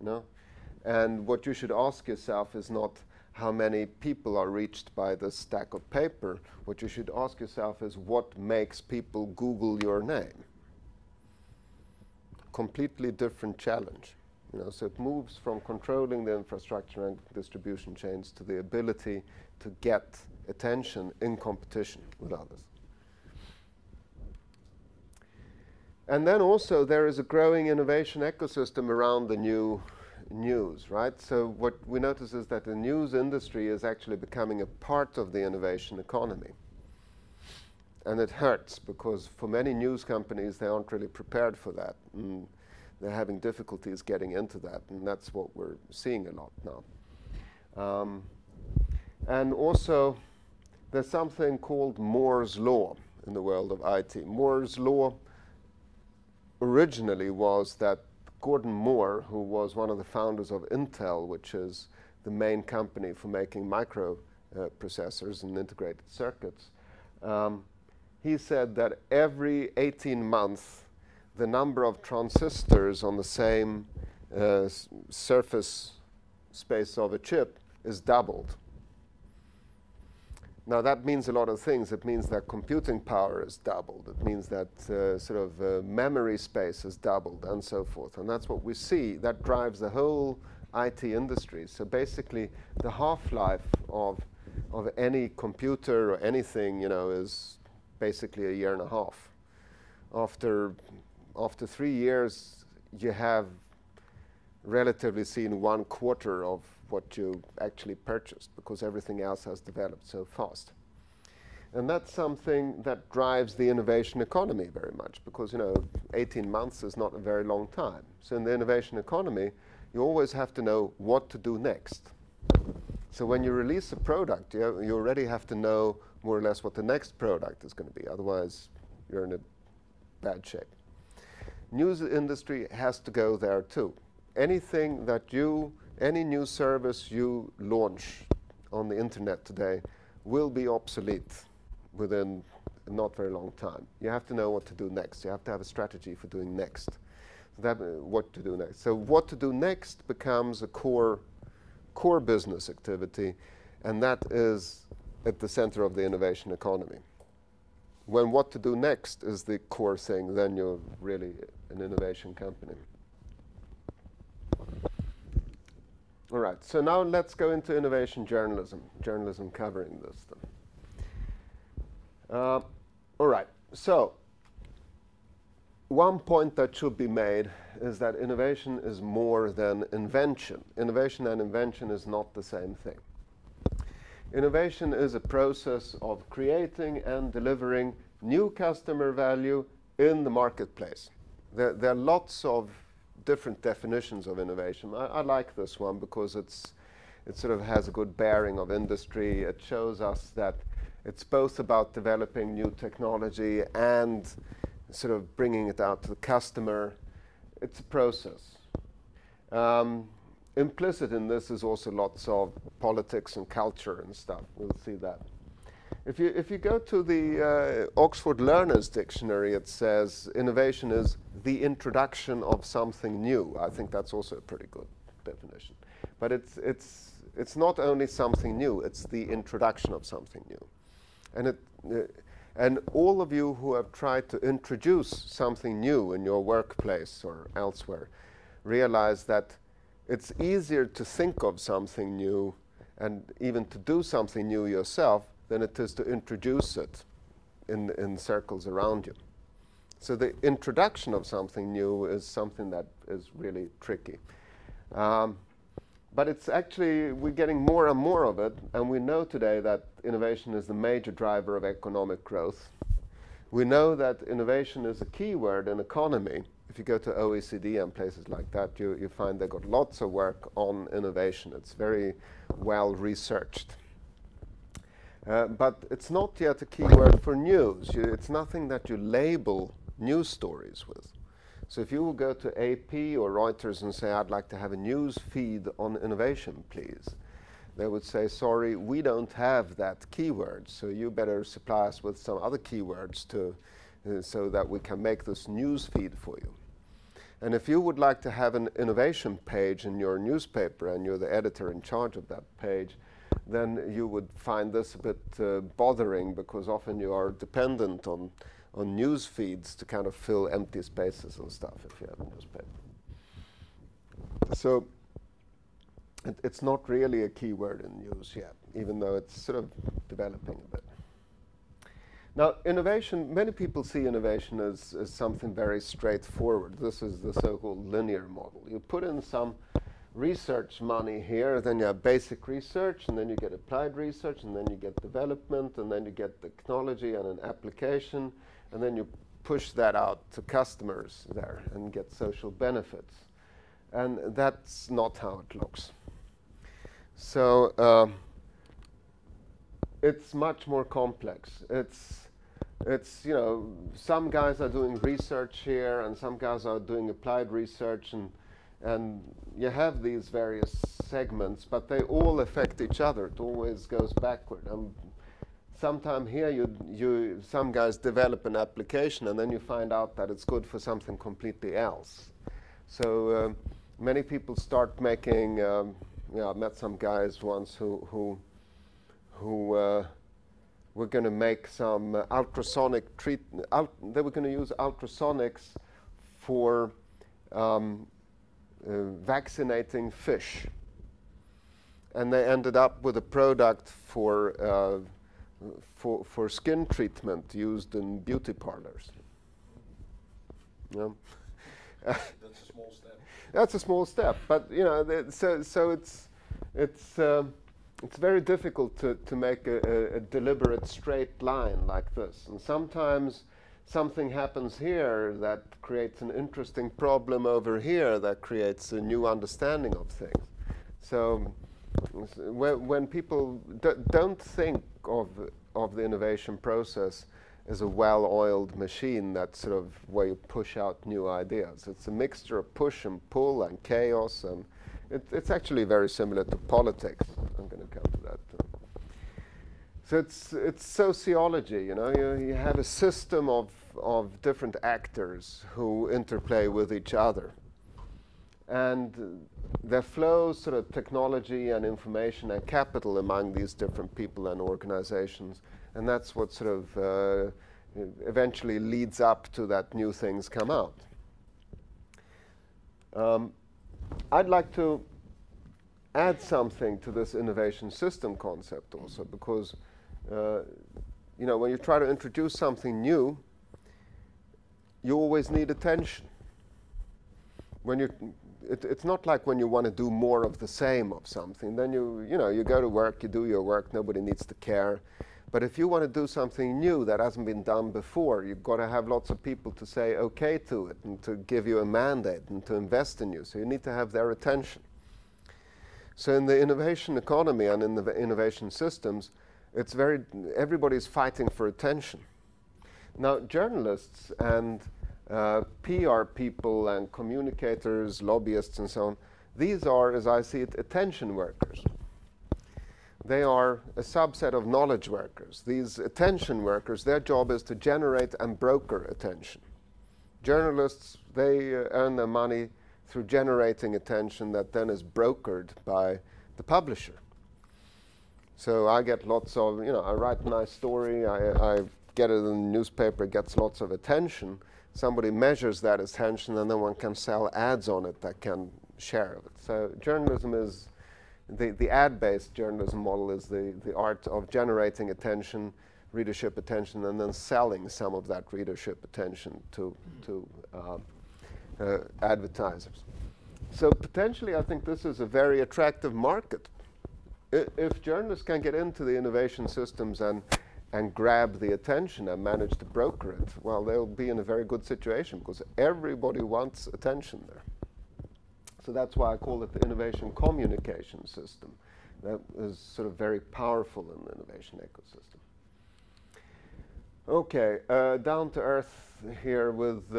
you know? And what you should ask yourself is not how many people are reached by this stack of paper. What you should ask yourself is what makes people Google your name. Completely different challenge. You know, so it moves from controlling the infrastructure and distribution chains to the ability to get attention in competition with others. And then also there is a growing innovation ecosystem around the new news, right? So what we notice is that the news industry is actually becoming a part of the innovation economy. And it hurts because for many news companies, they aren't really prepared for that. And they're having difficulties getting into that. And that's what we're seeing a lot now. And also, there's something called Moore's Law in the world of IT. Moore's Law originally was that Gordon Moore, who was one of the founders of Intel, which is the main company for making microprocessors and integrated circuits, he said that every 18 months, the number of transistors on the same surface space of a chip is doubled. Now that means a lot of things. It means that computing power is doubled. It means that memory space is doubled and so forth. And that's what we see. That drives the whole IT industry. So basically the half-life of any computer or anything, you know, is basically a year and a half. After 3 years, you have relatively seen 1/4 of what you actually purchased because everything else has developed so fast. And that's something that drives the innovation economy very much because, you know, 18 months is not a very long time. So in the innovation economy, you always have to know what to do next. So when you release a product, you already have to know more or less what the next product is going to be. Otherwise, you're in a bad shape. News industry has to go there too. Anything that any new service you launch on the internet today will be obsolete within a not very long time. You have to know what to do next. You have to have a strategy for doing next. What to do next. So what to do next becomes a core business activity, and that is at the center of the innovation economy. When what to do next is the core thing, then you're really an innovation company. All right, so now let's go into innovation journalism covering this then. All right, so one point that should be made is that innovation is more than invention. Innovation and invention is not the same thing. Innovation is a process of creating and delivering new customer value in the marketplace. There are lots of different definitions of innovation. I like this one because it sort of has a good bearing of industry. It shows us that it's both about developing new technology and sort of bringing it out to the customer. It's a process. Implicit in this is also lots of politics and culture and stuff. We'll see that. If you go to the Oxford Learner's Dictionary, it says innovation is the introduction of something new. I think that's also a pretty good definition. But it's not only something new, it's the introduction of something new. And all of you who have tried to introduce something new in your workplace or elsewhere realize that it's easier to think of something new and even to do something new yourself than it is to introduce it in circles around you. So the introduction of something new is something that is really tricky. But it's actually, we're getting more and more of it, and we know today that innovation is the major driver of economic growth. We know that innovation is a key word in economy. If you go to OECD and places like that, you find they've got lots of work on innovation. It's very well researched. But it's not yet a key word for news. It's nothing that you label news stories with. So if you will go to AP or Reuters and say, I'd like to have a news feed on innovation, please, they would say, sorry, we don't have that keyword, so you better supply us with some other keywords so that we can make this news feed for you. And if you would like to have an innovation page in your newspaper and you're the editor in charge of that page, then you would find this a bit bothering, because often you are dependent on news feeds to kind of fill empty spaces and stuff if you have a newspaper. So it's not really a keyword in news yet, even though it's sort of developing a bit. Now, innovation, many people see innovation as something very straightforward. This is the so-called linear model. You put in some research money here, then you have basic research, and then you get applied research, and then you get development, and then you get technology and an application, and then you push that out to customers there and get social benefits. And that's not how it looks. So it's much more complex. It's, you know, some guys are doing research here, and some guys are doing applied research, and you have these various segments, but they all affect each other. It always goes backward. Sometime here, some guys develop an application, and then you find out that it's good for something completely else. So many people start making. I met some guys once who were going to make some ultrasonic treatment. They were going to use ultrasonics for vaccinating fish, and they ended up with a product for skin treatment used in beauty parlors. Yeah. That's a small step. That's a small step, but you know, so it's very difficult to make a deliberate straight line like this. And sometimes something happens here that creates an interesting problem over here that creates a new understanding of things. So when people don't think of the innovation process as a well-oiled machine that's sort of where you push out new ideas. It's a mixture of push and pull and chaos, and it's actually very similar to politics. I'm going to come to that too. So it's sociology, you know. You have a system of different actors who interplay with each other. And there flows sort of technology and information and capital among these different people and organizations. And that's what sort of eventually leads up to that new things come out. I'd like to add something to this innovation system concept also, because you know, when you try to introduce something new, you always need attention. It's not like when you want to do more of the same of something. Then you go to work, you do your work, nobody needs to care. But if you want to do something new that hasn't been done before, you've got to have lots of people to say okay to it and to give you a mandate and to invest in you. So you need to have their attention. So in the innovation economy and in the innovation systems, everybody's fighting for attention. Now, journalists and PR people and communicators, lobbyists and so on, these are, as I see it, attention workers. They are a subset of knowledge workers. These attention workers, their job is to generate and broker attention. Journalists, they earn their money through generating attention that then is brokered by the publisher. So I get lots of, I write a nice story, I get it in the newspaper, it gets lots of attention. Somebody measures that attention, and then one can sell ads on it that can share of it. So journalism is, the ad-based journalism model is the art of generating attention, readership attention, and then selling some of that readership attention to advertisers. So potentially, I think this is a very attractive market. If journalists can get into the innovation systems and grab the attention and manage to broker it, well, they'll be in a very good situation, because everybody wants attention there. So that's why I call it the innovation communication system. That is sort of very powerful in the innovation ecosystem. Okay, down to earth here with